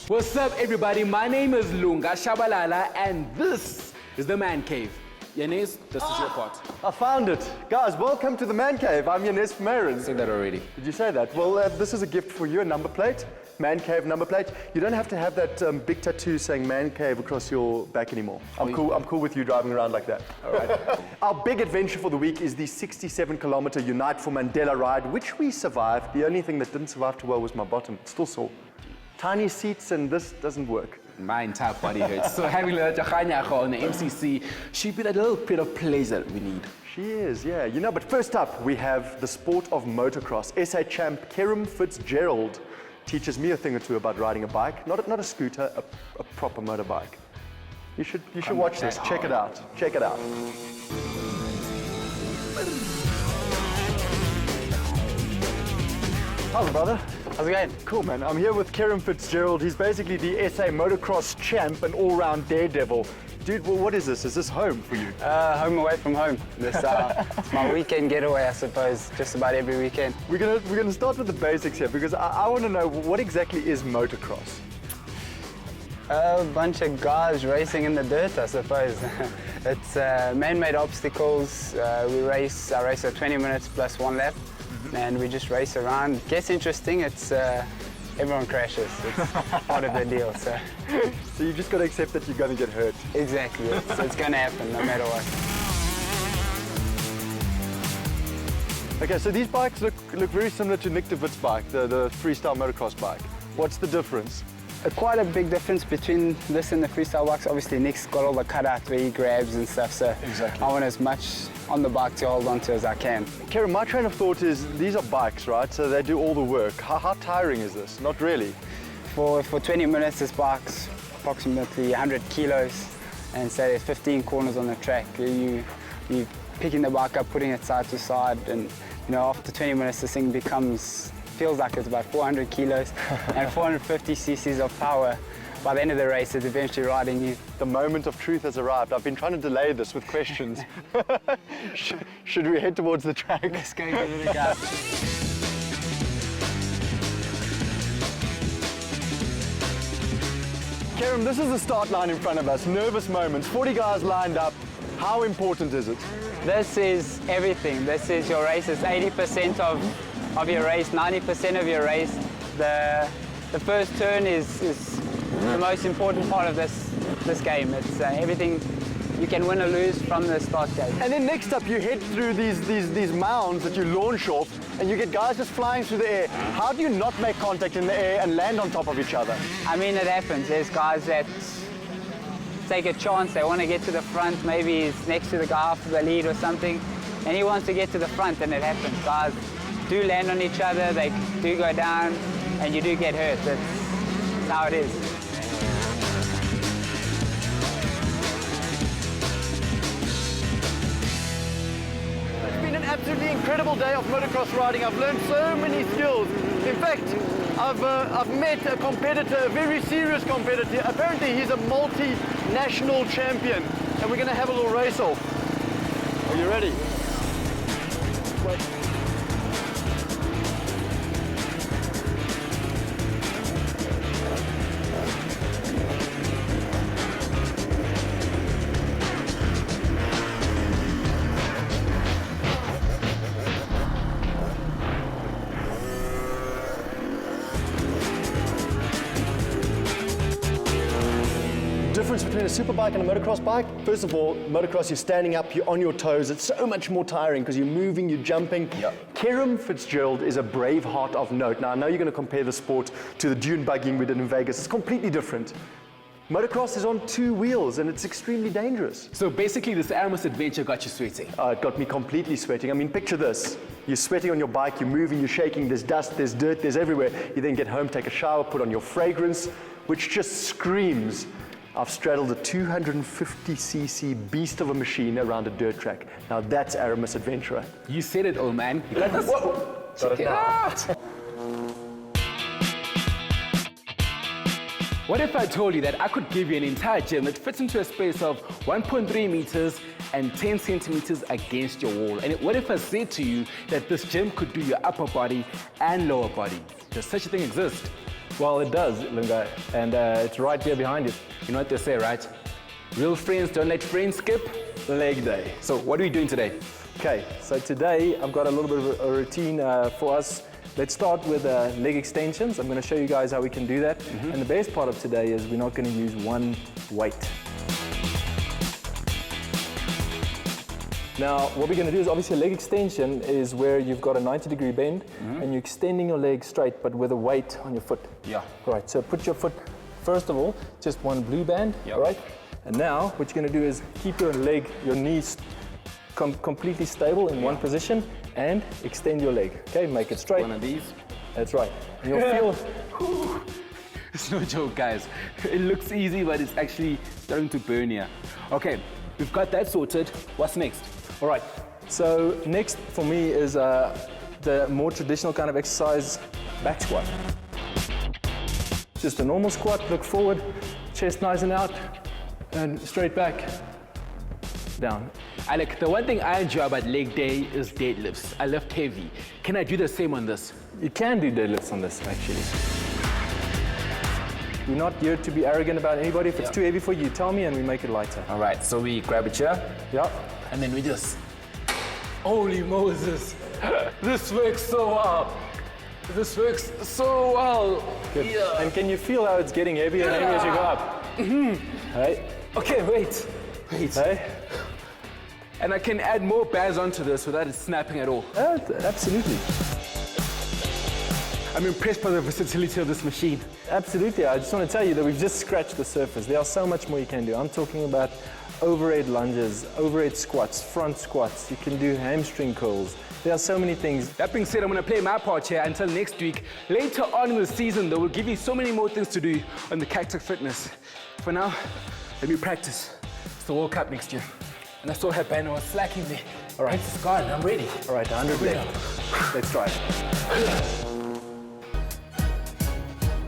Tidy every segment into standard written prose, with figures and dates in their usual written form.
What's up, everybody? My name is Lunga, Shabalala, and this is the Man Cave. Janez, this is your part. I found it. Guys, welcome to the Man Cave. I'm Janez Vermeiren. Say that already. Did you say that? Well, this is a gift for you, a number plate. Man Cave number plate. You don't have to have that big tattoo saying Man Cave across your back anymore. I'm cool with you driving around like that. All right. Our big adventure for the week is the 67-kilometer Unite for Mandela ride, which we survived. The only thing that didn't survive too well was my bottom. It's still sore. Tiny seats and this doesn't work. My entire body hurts. So having Lerato Kganyago on the MCC should be that little bit of pleasure we need. She is, yeah. You know, but first up, we have the sport of motocross. SA champ Kerim Fitzgerald teaches me a thing or two about riding a bike. Not a scooter, a proper motorbike. You should watch this. Check it out. Check it out. How's it, brother? How's it going? Cool, man. I'm here with Kerim Fitzgerald. He's basically the SA motocross champ, an all-round daredevil. Dude, well, what is this? Is this home for you? Home away from home. This it's my weekend getaway, I suppose, just about every weekend. We're gonna start with the basics here because I want to know what exactly is motocross. A bunch of guys racing in the dirt, I suppose. It's man-made obstacles. I race at 20 minutes plus one lap, and we just race around. It gets interesting. It's everyone crashes. It's part of the deal. So you just got to accept that you're going to get hurt. Exactly. It's going to happen no matter what. Okay, so these bikes look very similar to Nick de Wit's bike, the freestyle motocross bike. What's the difference? Quite a big difference between this and the freestyle bikes. Obviously, Nick's got all the cutout where he grabs and stuff, so exactly. I want as much on the bike to hold on to as I can. Kerim, my train of thought is these are bikes, right? So they do all the work. How tiring is this? Not really. For 20 minutes, this bike's approximately 100 kilos, and say there's 15 corners on the track. You're picking the bike up, putting it side to side, and after 20 minutes, this thing feels like it's about 400 kilos and 450 cc's of power. By the end of the race, it's eventually riding you. The moment of truth has arrived. I've been trying to delay this with questions. Should we head towards the track? Let's go give it a go. Kerim, this is the start line in front of us. Nervous moments, 40 guys lined up. How important is it? This is everything. This is your race. It's 80% of your race, 90% of your race. The first turn is the most important part of this game. It's everything. You can win or lose from the start gate. And then next up, you head through these mounds that you launch off, and you get guys just flying through the air. How do you not make contact in the air and land on top of each other? I mean, it happens. There's guys that take a chance. They want to get to the front. Maybe he's next to the guy after the lead or something, and he wants to get to the front, and it happens. Guys do land on each other. They do go down, and you do get hurt. That's how it is. It's been an absolutely incredible day of motocross riding. I've learned so many skills. In fact, I've met a competitor, a very serious competitor. Apparently, he's a multinational champion, and we're going to have a little race off. Are you ready? Wait. Difference between a superbike and a motocross bike? First of all, motocross, you're standing up, you're on your toes. It's so much more tiring because you're moving, you're jumping. Yep. Kerim Fitzgerald is a brave heart of note. Now, I know you're going to compare the sport to the dune buggying we did in Vegas. It's completely different. Motocross is on two wheels and it's extremely dangerous. So basically, this Aramis adventure got you sweating. It got me completely sweating. I mean, picture this. You're sweating on your bike, you're moving, you're shaking, there's dust, there's dirt, there's everywhere. You then get home, take a shower, put on your fragrance, which just screams, I've straddled a 250cc beast of a machine around a dirt track. Now that's Aramis Adventurer. You said it, old man. Let us check it out. What if I told you that I could give you an entire gym that fits into a space of 1.3 meters and 10 centimeters against your wall? And what if I said to you that this gym could do your upper body and lower body? Does such a thing exist? Well, it does, Lunga, and it's right here behind you. You know what they say, right? Real friends don't let friends skip leg day. So what are we doing today? Okay, so today I've got a little bit of a routine for us. Let's start with leg extensions. I'm going to show you guys how we can do that. And the best part of today is we're not going to use one weight. Now, what we're going to do is obviously a leg extension is where you've got a 90-degree bend and you're extending your leg straight but with a weight on your foot. Yeah. Right, so put your foot, first of all, just one blue band, right? And now what you're going to do is keep your leg, your knees completely stable in one position and extend your leg. Okay, make it straight. One of these. That's right. And you'll feel... It's no joke, guys. It looks easy, but it's actually starting to burn here. Okay, we've got that sorted. What's next? All right, so next for me is the more traditional kind of exercise, back squat. Just a normal squat, look forward, chest nice and out, and straight back, down. Alec, the one thing I enjoy about leg day is deadlifts. I lift heavy. Can I do the same on this? You can do deadlifts on this, actually. We're not here to be arrogant about anybody. If it's too heavy for you, tell me and we make it lighter. All right, so we grab a chair. Yeah. And then we just, holy Moses, this works so well. This works so well. Good. Yeah. And can you feel how it's getting heavier and heavier as you go up? Hey. Okay, wait. Hey. And I can add more bands onto this without it snapping at all. Absolutely. I'm impressed by the versatility of this machine. Absolutely. I just want to tell you that we've just scratched the surface. There are so much more you can do. I'm talking about overhead lunges, overhead squats, front squats. You can do hamstring curls. There are so many things. That being said, I'm going to play my part here until next week. Later on in the season, they will give you so many more things to do on the Cactus Fitness. For now, let me practice. It's the World Cup next year. And I saw her banner was slacking there. All right. It's gone. I'm ready. All right, 100 left. Let's try it.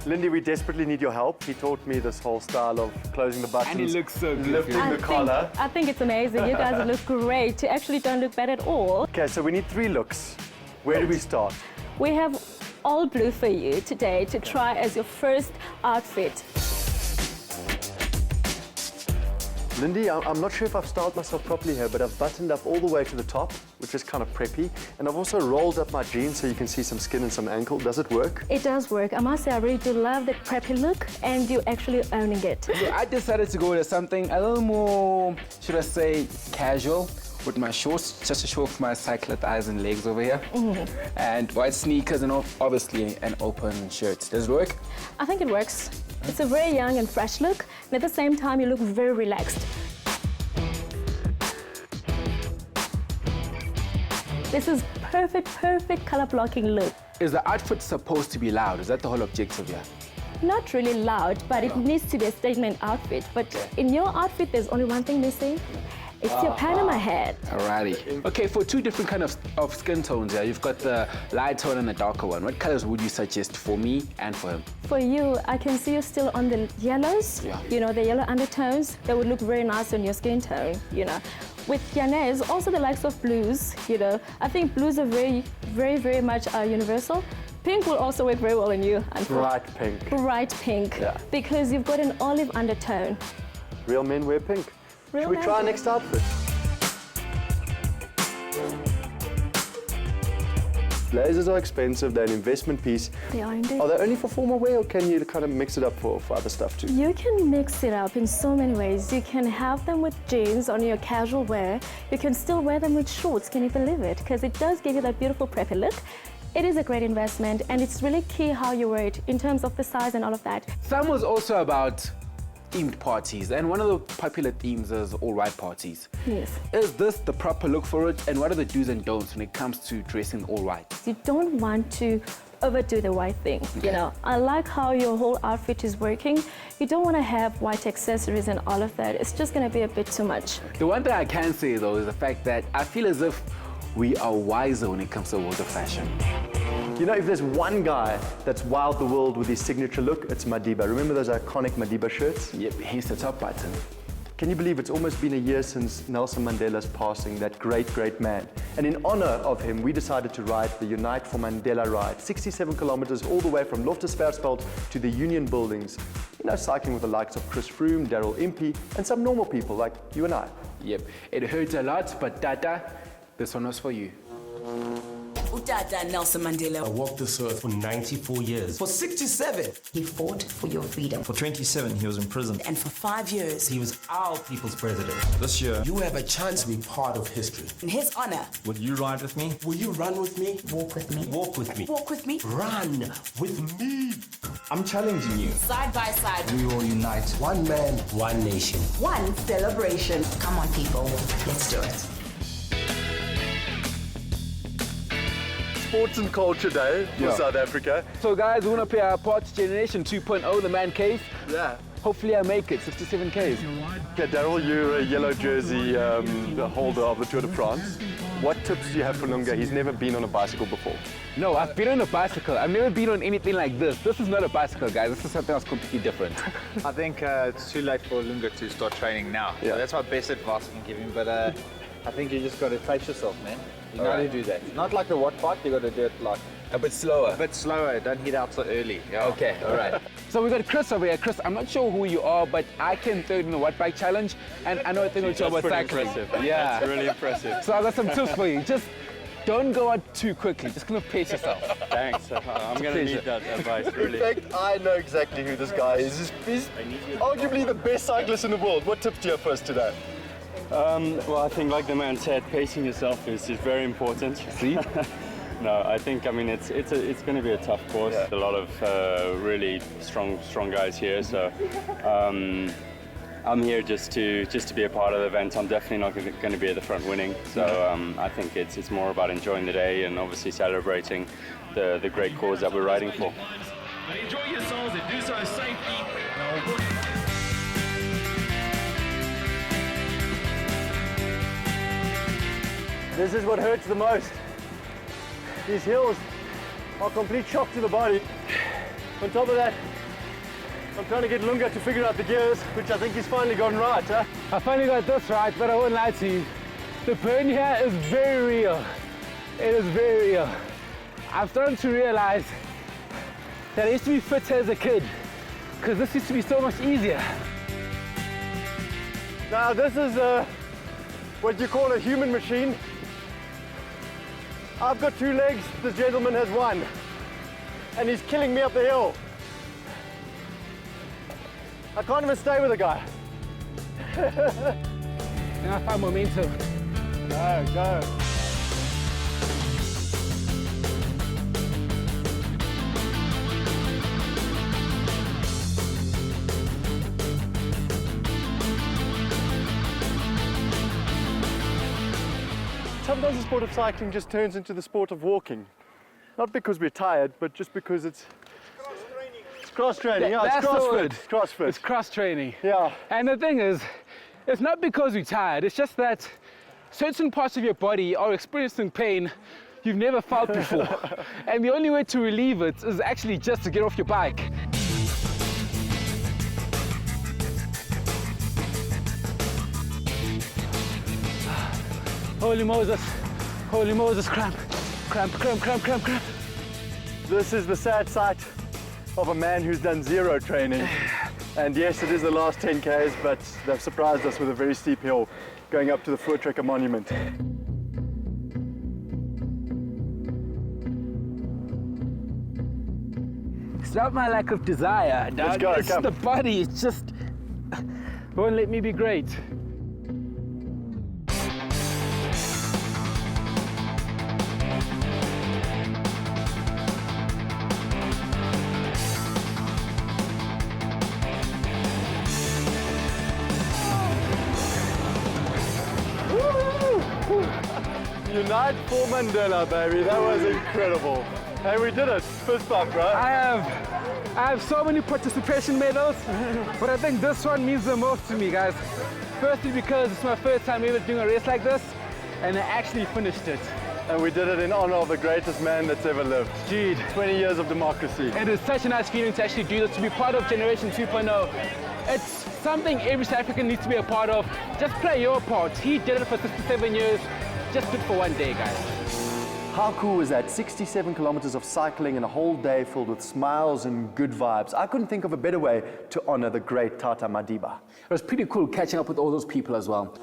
Lindy, we desperately need your help. He taught me this whole style of closing the buttons. And it looks so good. Lifting the collar. I think it's amazing. You guys look great. You actually don't look bad at all. Okay, so we need 3 looks. Where do we start? We have all blue for you today to try as your first outfit. Lindy, I'm not sure if I've styled myself properly here, but I've buttoned up all the way to the top, which is kind of preppy. And I've also rolled up my jeans so you can see some skin and some ankle. Does it work? It does work. I must say, I really do love the preppy look, and you're actually owning it. So I decided to go with something a little more, should I say, casual. With my shorts, just to show off my cycler thighs and legs over here. And white sneakers and obviously an open shirt. Does it work? I think it works. It's a very young and fresh look, and at the same time, you look very relaxed. This is perfect color blocking look. Is the outfit supposed to be loud? Is that the whole objective here? Not really loud, but it needs to be a statement outfit. But in your outfit, there's only one thing missing. It's your Panama hat. Alrighty. Okay, for 2 different kind of skin tones here, you've got the light tone and the darker one. What colors would you suggest for me and for him? For you, I can see you still on the yellows. Yeah. You know, the yellow undertones. That would look very nice on your skin tone, you know. With Janez, also the likes of blues, you know. I think blues are very much universal. Pink will also work very well on you. Bright pink. Bright pink. Yeah. Because you've got an olive undertone. Real men wear pink. Real Should we men try our do. next outfit? Blazers are expensive, they're an investment piece. They are indeed. Are they only for formal wear or can you kind of mix it up for other stuff too? You can mix it up in so many ways. You can have them with jeans on your casual wear. You can still wear them with shorts, can you believe it? Because it does give you that beautiful preppy look. It is a great investment and it's really key how you wear it in terms of the size and all of that. Some was also about themed parties, and one of the popular themes is all-white parties. Yes. Is this the proper look for it, and what are the do's and don'ts when it comes to dressing all white? You don't want to overdo the white thing, you know. I like how your whole outfit is working. You don't want to have white accessories and all of that. It's just going to be a bit too much. The one thing I can say though is the fact that I feel as if we are wiser when it comes to the world of fashion. You know, if there's one guy that's wowed the world with his signature look, it's Madiba. Remember those iconic Madiba shirts? Yep, hence the top button. Can you believe it's almost been a year since Nelson Mandela's passing, that great, great man? And in honor of him, we decided to ride the Unite for Mandela ride, 67 kilometers all the way from Loftusversfeld to the Union Buildings. You know, cycling with the likes of Chris Froome, Daryl Impey, and some normal people like you and I. Yep, it hurts a lot, but Tata, this one was for you. Utata Nelson Mandela. I walked this earth for 94 years. For 67, he fought for your freedom. For 27, he was in prison. And for 5 years, He was our people's president. This year, You have a chance to be part of history. in his honor, will you ride with me? Will you run with me? walk with me, Walk with me. walk with me, Run with me. I'm challenging you. side by side, We will unite. One man, one nation. one celebration. Come on, people, let's do it. Sports and Culture Day for South Africa. So guys, we want to play our part to Generation 2.0, the man cave. Yeah. Hopefully I make it, 67 Ks. Okay, Daryl, you're a yellow jersey the holder of the Tour de France. What tips do you have for Lunga? He's never been on a bicycle before. No, I've been on a bicycle. I've never been on anything like this. This is not a bicycle, guys. This is something else completely different. I think it's too late for Lunga to start training now. Yeah. So that's my best advice I can give him. But I think you just got to pace yourself, man. You know how to do that. Not like the watt bike, you got to do it like A bit slower. a bit slower. Don't hit out so early. Yeah. Okay, all right. So we got Chris over here. Chris, I'm not sure who you are, but I came third in the Watt Bike Challenge, and I know a thing or two about cycling. Yeah. That's really impressive. So I got some tips for you. Just don't go out too quickly. Just kind of pace yourself. Thanks. I'm going to need that advice, In really. fact, I know exactly who this guy is. He's arguably the best cyclist in the world. What tips do you have for us today? Well, I think, like the man said, pacing yourself is very important. See? No, I think, it's going to be a tough course. Yeah. A lot of really strong guys here, so I'm here just to be a part of the event. I'm definitely not going to be at the front winning, so I think it's more about enjoying the day and obviously celebrating the great cause that we're riding for. Enjoy yourselves and do so safely. This is what hurts the most. These hills are a complete shock to the body. On top of that, I'm trying to get Lunga to figure out the gears, which I think he's finally gotten right. Huh? I finally got this right, but I won't lie to you. The burn here is very real. It is very real. I'm starting to realize that I used to be fitter as a kid, because this used to be so much easier. Now this is what you call a human machine. I've got 2 legs, this gentleman has 1. And he's killing me up the hill. I can't even stay with the guy. Now I find momentum. Go. Sometimes the sport of cycling just turns into the sport of walking. Not because we're tired, but just because it's cross training. Yeah, That's it's the CrossFit. word. It's CrossFit. It's cross training. Yeah. And the thing is, it's not because we're tired, it's just that certain parts of your body are experiencing pain you've never felt before. And the only way to relieve it is actually just to get off your bike. Holy Moses, cramp. This is the sad sight of a man who's done 0 training. And yes, it is the last 10 Ks, but they've surprised us with a very steep hill going up to the Voortrekker Monument. It's not my lack of desire, dog. Let's go, it's come. the body, it's just won't let me be great. Unite for Mandela, baby. That was incredible. Hey, we did it. Fist bump, right? I have so many participation medals, but I think this one means the most to me, guys. Firstly, because it's my first time ever doing a race like this, and I actually finished it. And we did it in honor of the greatest man that's ever lived. Gee, 20 years of democracy. It is such a nice feeling to actually do this, to be part of Generation 2.0. It's something every South African needs to be a part of. Just play your part. He did it for 67 years. Just do it for one day, guys. How cool was that? 67 kilometers of cycling and a whole day filled with smiles and good vibes. I couldn't think of a better way to honor the great Tata Madiba. It was pretty cool catching up with all those people as well.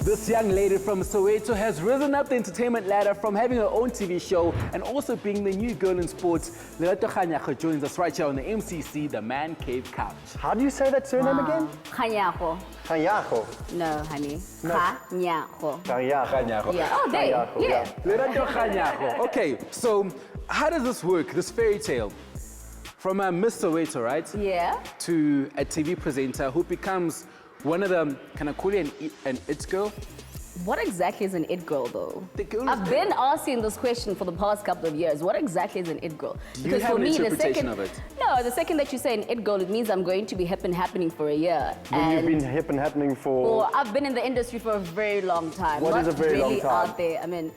This young lady from Soweto has risen up the entertainment ladder from having her own TV show and also being the new girl in sports. Lerato Kganyago joins us right here on the MCC, the Man Cave Couch. How do you say that surname again? Kganyago. Kganyago. No, honey. Kganyago. Kganyago. Yeah. Oh, there. Yeah. Lerato Kganyago. Okay, so how does this work, this fairy tale? From a Miss Soweto, right? Yeah. To a TV presenter who becomes one of them, can I call you an it girl? What exactly is an it girl, though? The girl I've been asking this question for the past couple of years. What exactly is an it girl? Do you have an interpretation of it? No, the second that you say an it girl, it means I'm going to be hip and happening for a year. When you've been hip and happening for... Well, I've been in the industry for a very long time. What is a very long really time? Out there. I mean,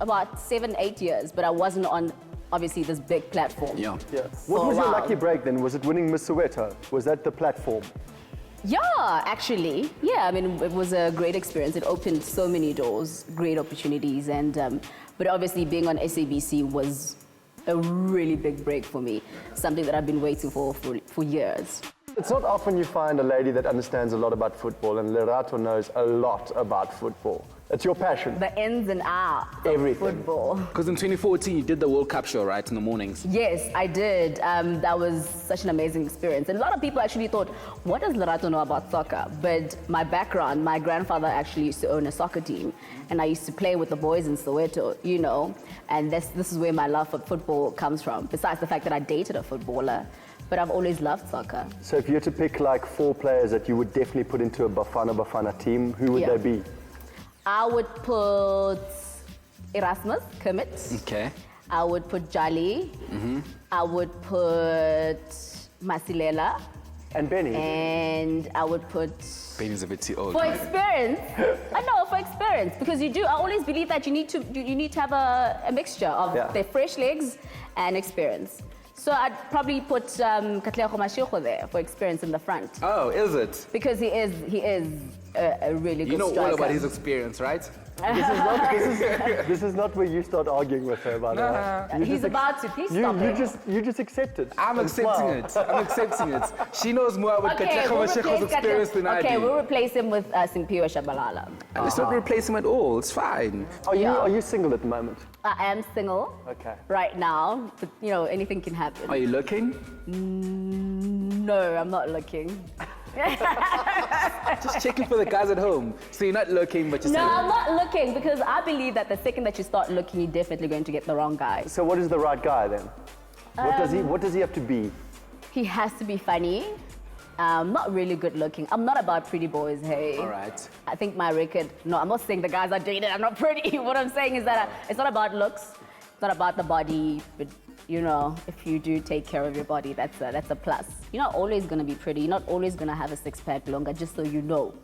about 7-8 years, but I wasn't on obviously this big platform. Yeah. What was your wow. lucky break then? Was it winning Miss Soweto? Was that the platform? Yeah, actually. Yeah, I mean, it was a great experience. It opened so many doors, great opportunities, and but obviously being on SABC was a really big break for me, something that I've been waiting for years. It's not often you find a lady that understands a lot about football, and Lerato knows a lot about football. It's your passion. The ins and outs of Everything. football. Because in 2014, you did the World Cup show, right, in the mornings? Yes, I did. That was such an amazing experience. And a lot of people actually thought, what does Lerato know about soccer? But my background, my grandfather actually used to own a soccer team. And I used to play with the boys in Soweto, you know. And this is where my love for football comes from, besides the fact that I dated a footballer. But I've always loved soccer. So if you had to pick like 4 players that you would definitely put into a Bafana team, who would they be? I would put Erasmus, Kermit. Okay. I would put Jali. I would put Masilela. And Benny. And I would put... Benny's a bit too old. For experience. I know, for experience. Because I always believe that you need to have a mixture of the fresh legs and experience. So I'd probably put Katlego Mashiko there for experience in the front. Oh, is it? Because he is a really good striker. You know all about his experience, right? This is not where you start arguing with her, by the way. He's about to. Please stop it. You just accept it. I'm accepting it. I'm accepting it. She knows more about Katlego Mashiko's experience than I do. Okay, we'll replace him with Simphiwe Shabalala. Let's not replace him at all. It's fine. Are you single at the moment? I am single. Okay. Right now, but anything can happen. Are you looking? No, I'm not looking. Just checking for the guys at home. So you're not looking, but you're No, saying... I'm not looking because I believe that the second that you start looking, you're definitely going to get the wrong guy. So what is the right guy then? What does he have to be? He has to be funny. Not really good looking. I'm not about pretty boys, hey. All right. I think my record, no, I'm not saying the guys I dated are not pretty. What I'm saying is that it's not about looks. It's not about the body, but if you do take care of your body, that's a plus. You're not always going to be pretty. You're not always going to have a six-pack Lunga, just so you know.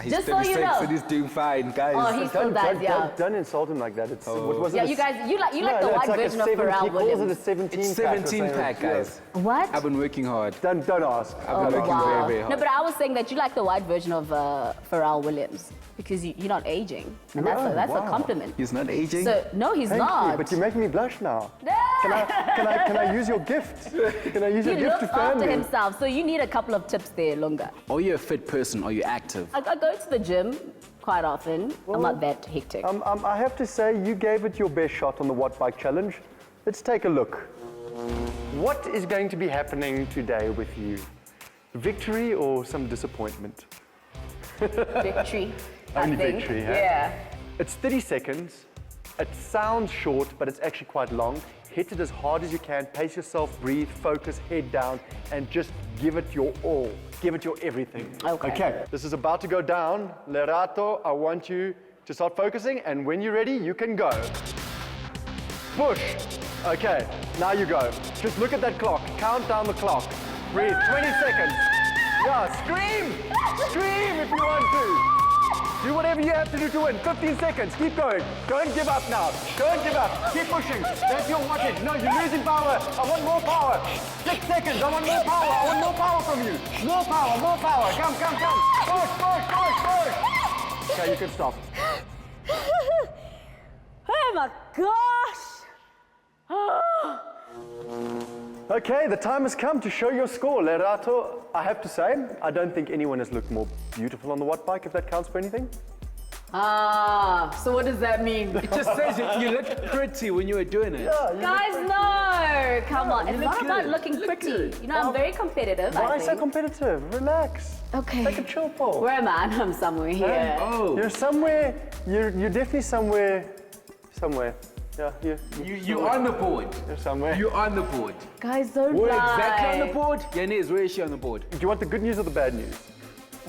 He's Just 36 so you know. and he's doing fine, guys. Oh, he still does, yeah. Don't insult him like that. It's, what was Yeah, it? you guys, you like the white version of Pharrell He calls it a Williams. 17 It's pack. 17 pack, guys. What? I've been working hard. Don't ask. I've been working very, very hard. No, but I was saying that you like the white version of Pharrell Williams because you're not aging, and that's a compliment. He's not aging? So no, he's Thank not. you, but you're making me blush now. Can I use your gift? Can I use your He gift to looks fan after me? himself, so you need a couple of tips there, Lunga. Are you a fit person? Are you active? I go to the gym quite often. I'm not that hectic. I have to say, you gave it your best shot on the Watt Bike Challenge. Let's take a look. What is going to be happening today with you? Victory or some disappointment? Victory. Only I think. victory, huh? Yeah. It's 30 seconds. It sounds short, but it's actually quite long. Hit it as hard as you can. Pace yourself, breathe, focus, head down, and just give it your all. Give it your everything. Okay. This is about to go down. Lerato, I want you to start focusing, and when you're ready, you can go. Push. Okay, now you go. Just look at that clock. Count down the clock. Breathe. 20 seconds. Yeah, scream! Scream if you want to. Do whatever you have to do to win. 15 seconds. Keep going. Don't give up now. Don't give up. Keep pushing. That's your wattage. No, you're losing power. I want more power. 6 seconds. I want more power. I want more power from you. More power. More power. Come, come, come. Push, push, push, push. Okay, you can stop. Oh my gosh! Okay, the time has come to show your score, Lerato. I have to say, I don't think anyone has looked more beautiful on the watt bike, if that counts for anything. So what does that mean? It just says you look pretty when you were doing it. Guys, no! Come on, it's look not about good. looking pretty. You know, I'm very competitive. Why I so think. competitive? Relax. Okay. Take a chill pill. Where am I? I'm somewhere here. Oh. You're somewhere, you're definitely somewhere. Yeah, You're on the board. You're somewhere. You're on the board. Guys, don't We're lie. exactly on the board. Janez, where is she on the board? Do you want the good news or the bad news?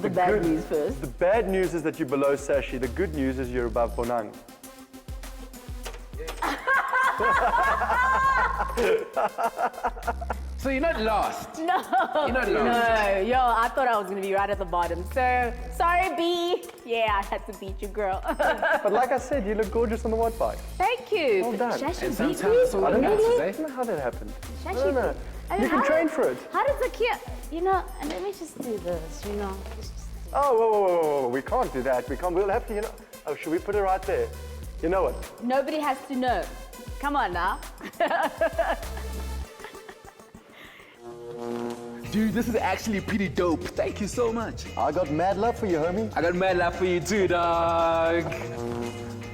The bad news first. The bad news is that you're below Sashi. The good news is you're above Bonang. So you're not last. No. You're not last. No. Yo, I thought I was going to be right at the bottom. So, sorry, B. Yeah, I had to beat you, girl. But like I said, you look gorgeous on the watt bike. Thank you. Well done. Shashi And beat sometimes me? it's all I don't know, matters, I eh? don't know how that happened. I Shashi don't know. beat- I mean, You can how- train for it. How does the kid, you know, and let me just do this, you know. Oh, whoa. We can't do that. We can't. We'll have to, you know. Oh, should we put it right there? You know what? Nobody has to know. Come on now. Dude, this is actually pretty dope. Thank you so much. I got mad love for you, homie. I got mad love for you too, dog.